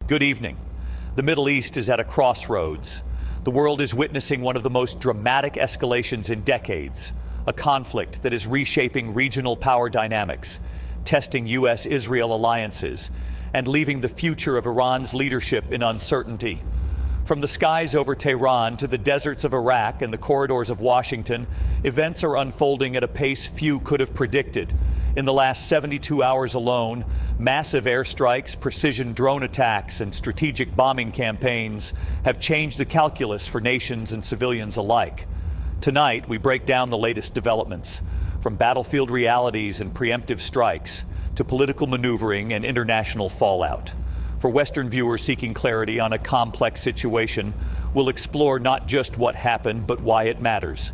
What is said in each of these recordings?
Good evening. The Middle East is at a crossroads. The world is witnessing one of the most dramatic escalations in decades, a conflict that is reshaping regional power dynamics, testing U.S.-Israel alliances, and leaving the future of Iran's leadership in uncertainty. From the skies over Tehran to the deserts of Iraq and the corridors of Washington, events are unfolding at a pace few could have predicted. In the last 72 hours alone, massive airstrikes, precision drone attacks, and strategic bombing campaigns have changed the calculus for nations and civilians alike. Tonight, we break down the latest developments, from battlefield realities and preemptive strikes to political maneuvering and international fallout. For Western viewers seeking clarity on a complex situation, we'll explore not just what happened, but why it matters.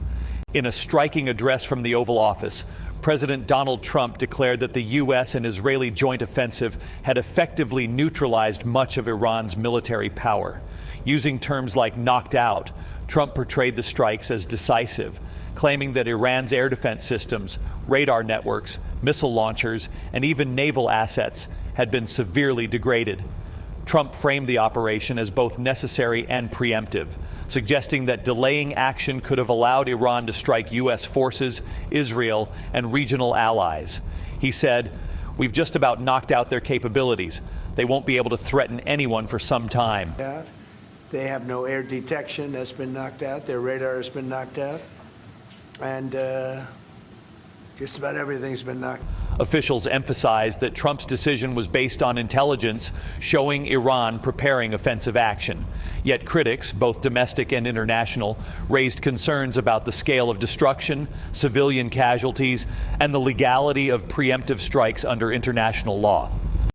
In a striking address from the Oval Office, President Donald Trump declared that the U.S. and Israeli joint offensive had effectively neutralized much of Iran's military power. Using terms like knocked out, Trump portrayed the strikes as decisive, claiming that Iran's air defense systems, radar networks, missile launchers, and even naval assets had been severely degraded. Trump framed the operation as both necessary and preemptive, suggesting that delaying action could have allowed Iran to strike U.S. forces, Israel, and regional allies. He said, "We've just about knocked out their capabilities. They won't be able to threaten anyone for some time." They have no air detection. That's been knocked out. Their radar has been knocked out. And just about everything's been knocked out. Officials emphasized that Trump's decision was based on intelligence showing Iran preparing offensive action. Yet critics, both domestic and international, raised concerns about the scale of destruction, civilian casualties, and the legality of preemptive strikes under international law.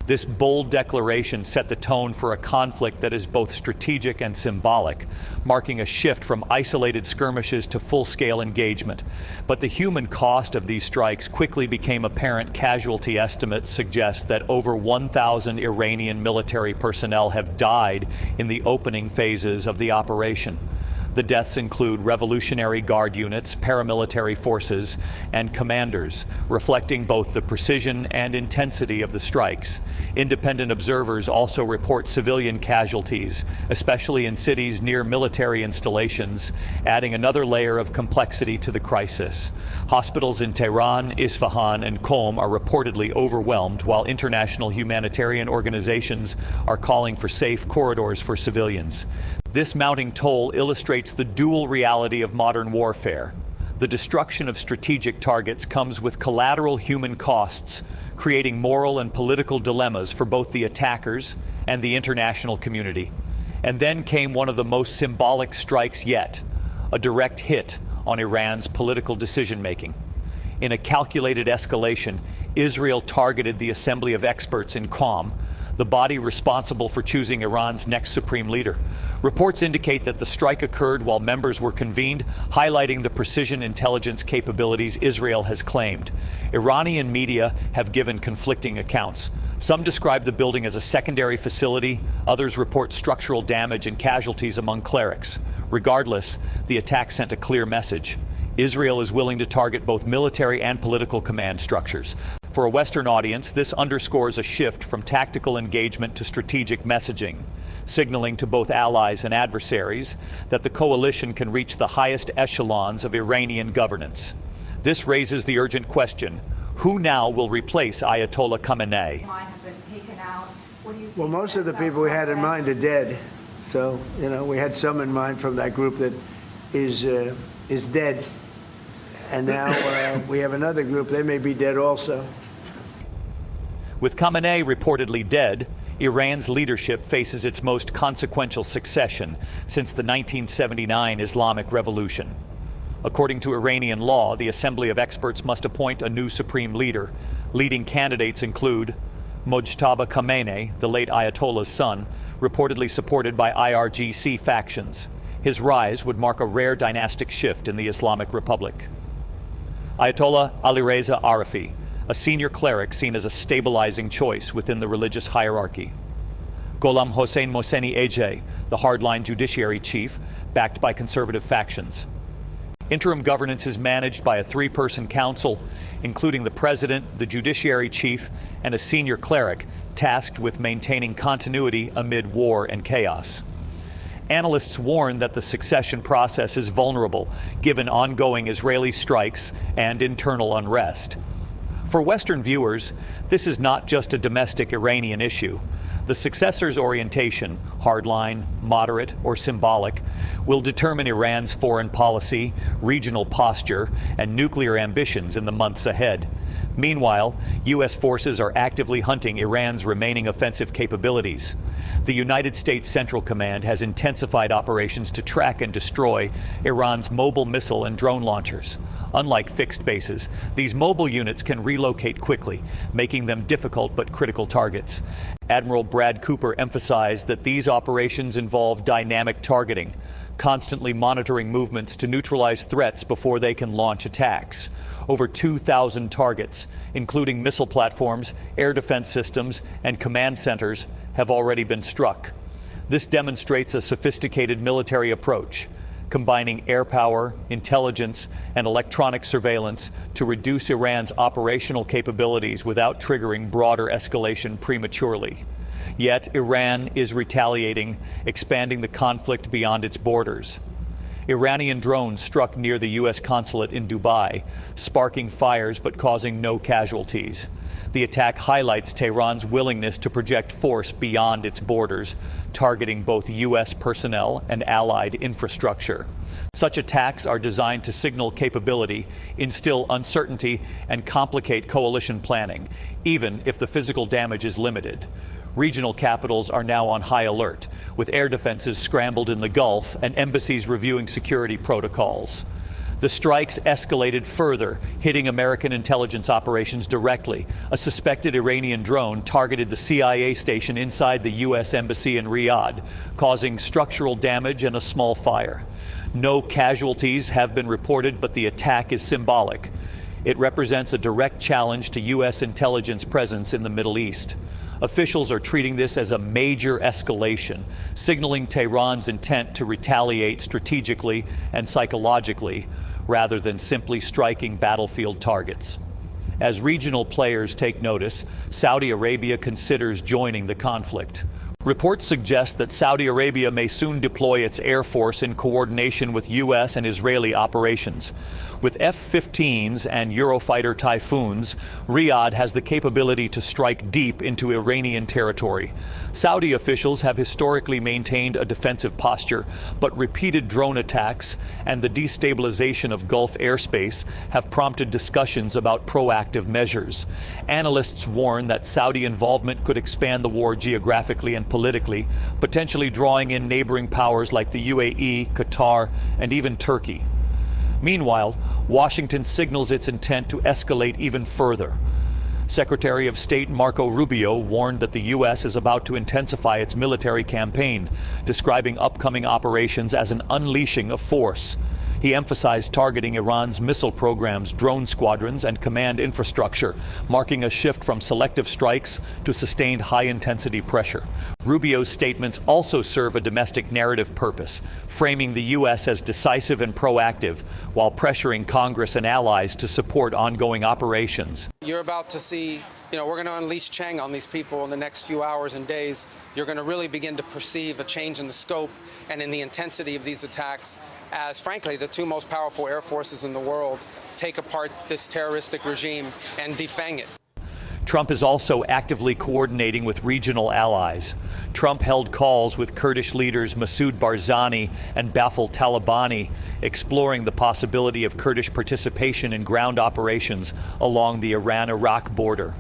This bold declaration set the tone for a conflict that is both strategic and symbolic, marking a shift from isolated skirmishes to full-scale engagement. But the human cost of these strikes quickly became apparent. Casualty estimates suggest that over 1,000 Iranian military personnel have died in the opening phases of the operation. The deaths include Revolutionary Guard units, paramilitary forces, and commanders, reflecting both the precision and intensity of the strikes. Independent observers also report civilian casualties, especially in cities near military installations, adding another layer of complexity to the crisis. Hospitals in Tehran, Isfahan, and Qom are reportedly overwhelmed, while international humanitarian organizations are calling for safe corridors for civilians. This mounting toll illustrates the dual reality of modern warfare. The destruction of strategic targets comes with collateral human costs, creating moral and political dilemmas for both the attackers and the international community. And then came one of the most symbolic strikes yet, a direct hit on Iran's political decision-making. In a calculated escalation, Israel targeted the Assembly of Experts in Qom, the body responsible for choosing Iran's next supreme leader. Reports indicate that the strike occurred while members were convened, highlighting the precision intelligence capabilities Israel has claimed. Iranian media have given conflicting accounts. Some describe the building as a secondary facility, others report structural damage and casualties among clerics. Regardless, the attack sent a clear message. Israel is willing to target both military and political command structures. For a Western audience, this underscores a shift from tactical engagement to strategic messaging, signaling to both allies and adversaries that the coalition can reach the highest echelons of Iranian governance. This raises the urgent question: who now will replace Ayatollah Khamenei? Well, most of the people we had in mind are dead. So, we had some in mind from that group that is dead. And now we have another group. They may be dead also. With Khamenei reportedly dead, Iran's leadership faces its most consequential succession since the 1979 Islamic Revolution. According to Iranian law, the Assembly of Experts must appoint a new supreme leader. Leading candidates include Mojtaba Khamenei, the late Ayatollah's son, reportedly supported by IRGC factions. His rise would mark a rare dynastic shift in the Islamic Republic. Ayatollah Alireza Arafi, a senior cleric seen as a stabilizing choice within the religious hierarchy. Gholam Hossein Mohseni Ejei, the hardline judiciary chief, backed by conservative factions. Interim governance is managed by a three-person council, including the president, the judiciary chief, and a senior cleric tasked with maintaining continuity amid war and chaos. Analysts warn that the succession process is vulnerable, given ongoing Israeli strikes and internal unrest. For Western viewers, this is not just a domestic Iranian issue. The successor's orientation, hardline, moderate, or symbolic, will determine Iran's foreign policy, regional posture, and nuclear ambitions in the months ahead. Meanwhile, U.S. forces are actively hunting Iran's remaining offensive capabilities. The United States Central Command has intensified operations to track and destroy Iran's mobile missile and drone launchers. Unlike fixed bases, these mobile units can relocate quickly, making them difficult but critical targets. Admiral Brad Cooper emphasized that these operations involve dynamic targeting, constantly monitoring movements to neutralize threats before they can launch attacks. Over 2,000 targets, including missile platforms, air defense systems, and command centers, have already been struck. This demonstrates a sophisticated military approach, combining air power, intelligence, and electronic surveillance to reduce Iran's operational capabilities without triggering broader escalation prematurely. Yet Iran is retaliating, expanding the conflict beyond its borders. Iranian drones struck near the U.S. consulate in Dubai, sparking fires but causing no casualties. The attack highlights Tehran's willingness to project force beyond its borders, targeting both U.S. personnel and allied infrastructure. Such attacks are designed to signal capability, instill uncertainty, and complicate coalition planning, even if the physical damage is limited. Regional capitals are now on high alert, with air defenses scrambled in the Gulf and embassies reviewing security protocols. The strikes escalated further, hitting American intelligence operations directly. A suspected Iranian drone targeted the CIA station inside the U.S. embassy in Riyadh, causing structural damage and a small fire. No casualties have been reported, but the attack is symbolic. It represents a direct challenge to U.S. intelligence presence in the Middle East. Officials are treating this as a major escalation, signaling Tehran's intent to retaliate strategically and psychologically, rather than simply striking battlefield targets. As regional players take notice, Saudi Arabia considers joining the conflict. Reports suggest that Saudi Arabia may soon deploy its air force in coordination with U.S. and Israeli operations. With F-15s and Eurofighter Typhoons, Riyadh has the capability to strike deep into Iranian territory. Saudi officials have historically maintained a defensive posture, but repeated drone attacks and the destabilization of Gulf airspace have prompted discussions about proactive measures. Analysts warn that Saudi involvement could expand the war geographically and politically, potentially drawing in neighboring powers like the UAE, Qatar, and even Turkey. Meanwhile, Washington signals its intent to escalate even further. Secretary of State Marco Rubio warned that the U.S. is about to intensify its military campaign, describing upcoming operations as an unleashing of force. He emphasized targeting Iran's missile programs, drone squadrons, and command infrastructure, marking a shift from selective strikes to sustained high-intensity pressure. Rubio's statements also serve a domestic narrative purpose, framing the U.S. as decisive and proactive, while pressuring Congress and allies to support ongoing operations. You're about to see, we're going to unleash Cheng on these people in the next few hours and days. You're going to really begin to perceive a change in the scope and in the intensity of these attacks as, frankly, the two most powerful air forces in the world take apart this terroristic regime and defang it. Trump is also actively coordinating with regional allies. Trump held calls with Kurdish leaders Masoud Barzani and Bafel Talabani, exploring the possibility of Kurdish participation in ground operations along the Iran-Iraq border.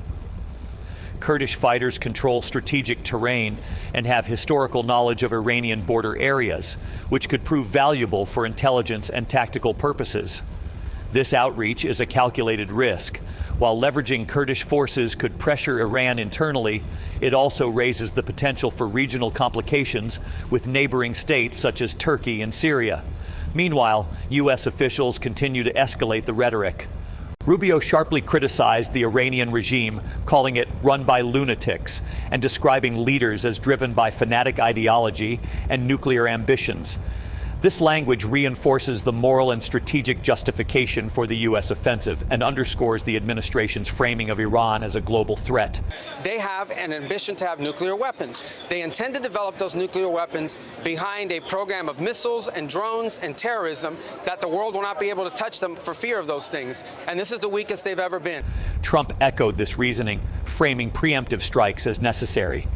Kurdish fighters control strategic terrain and have historical knowledge of Iranian border areas, which could prove valuable for intelligence and tactical purposes. This outreach is a calculated risk. While leveraging Kurdish forces could pressure Iran internally, it also raises the potential for regional complications with neighboring states such as Turkey and Syria. Meanwhile, U.S. officials continue to escalate the rhetoric. Rubio sharply criticized the Iranian regime, calling it run by lunatics, and describing leaders as driven by fanatic ideology and nuclear ambitions. This language reinforces the moral and strategic justification for the U.S. offensive and underscores the administration's framing of Iran as a global threat. They have an ambition to have nuclear weapons. They intend to develop those nuclear weapons behind a program of missiles and drones and terrorism that the world will not be able to touch them for fear of those things. And this is the weakest they've ever been. Trump echoed this reasoning, framing preemptive strikes as necessary.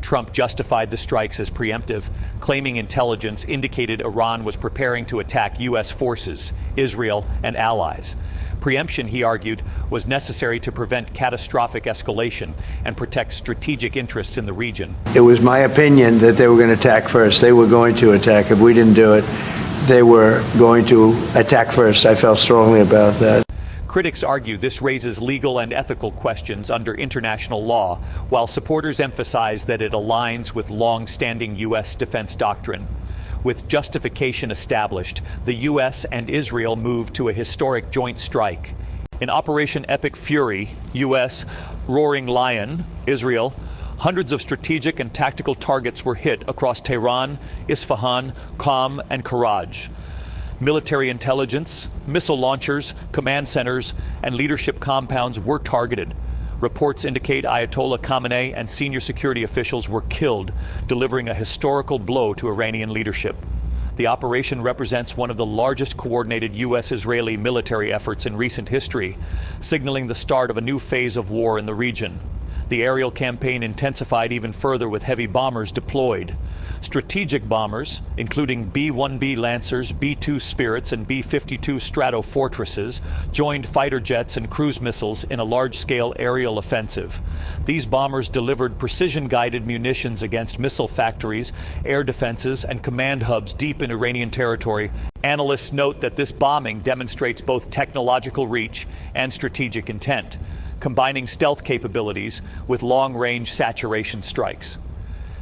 Trump justified the strikes as preemptive, claiming intelligence indicated Iran was preparing to attack U.S. forces, Israel, and allies. Preemption, he argued, was necessary to prevent catastrophic escalation and protect strategic interests in the region. It was my opinion that they were going to attack first. They were going to attack. If we didn't do it, they were going to attack first. I felt strongly about that. Critics argue this raises legal and ethical questions under international law, while supporters emphasize that it aligns with long-standing U.S. defense doctrine. With justification established, the U.S. and Israel moved to a historic joint strike. In Operation Epic Fury, U.S., Roaring Lion, Israel, hundreds of strategic and tactical targets were hit across Tehran, Isfahan, Qom, and Karaj. Military intelligence, missile launchers, command centers, and leadership compounds were targeted. Reports indicate Ayatollah Khamenei and senior security officials were killed, delivering a historical blow to Iranian leadership. The operation represents one of the largest coordinated U.S.-Israeli military efforts in recent history, signaling the start of a new phase of war in the region. The aerial campaign intensified even further with heavy bombers deployed. Strategic bombers, including B-1B Lancers, B-2 Spirits, and B-52 Strato Fortresses, joined fighter jets and cruise missiles in a large-scale aerial offensive. These bombers delivered precision-guided munitions against missile factories, air defenses, and command hubs deep in Iranian territory. Analysts note that this bombing demonstrates both technological reach and strategic intent, combining stealth capabilities with long-range saturation strikes.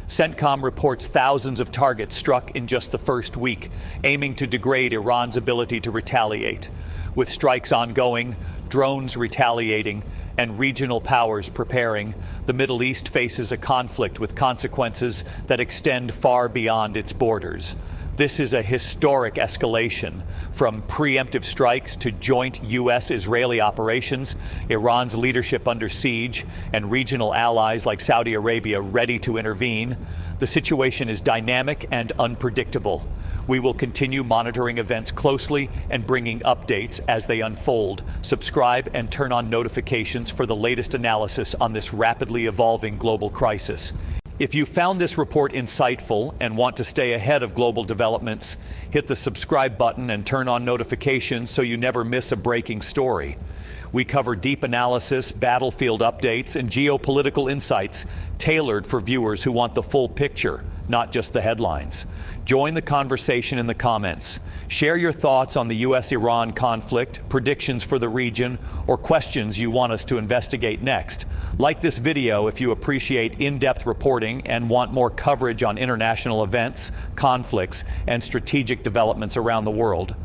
CENTCOM reports thousands of targets struck in just the first week, aiming to degrade Iran's ability to retaliate. With strikes ongoing, drones retaliating, and regional powers preparing, the Middle East faces a conflict with consequences that extend far beyond its borders. This is a historic escalation. From preemptive strikes to joint U.S.-Israeli operations, Iran's leadership under siege, and regional allies like Saudi Arabia ready to intervene. The situation is dynamic and unpredictable. We will continue monitoring events closely and bringing updates as they unfold. Subscribe and turn on notifications for the latest analysis on this rapidly evolving global crisis. If you found this report insightful and want to stay ahead of global developments, hit the subscribe button and turn on notifications so you never miss a breaking story. We cover deep analysis, battlefield updates, and geopolitical insights tailored for viewers who want the full picture, not just the headlines. Join the conversation in the comments. Share your thoughts on the U.S.-Iran conflict, predictions for the region, or questions you want us to investigate next. Like this video if you appreciate in-depth reporting and want more coverage on international events, conflicts, and strategic developments around the world.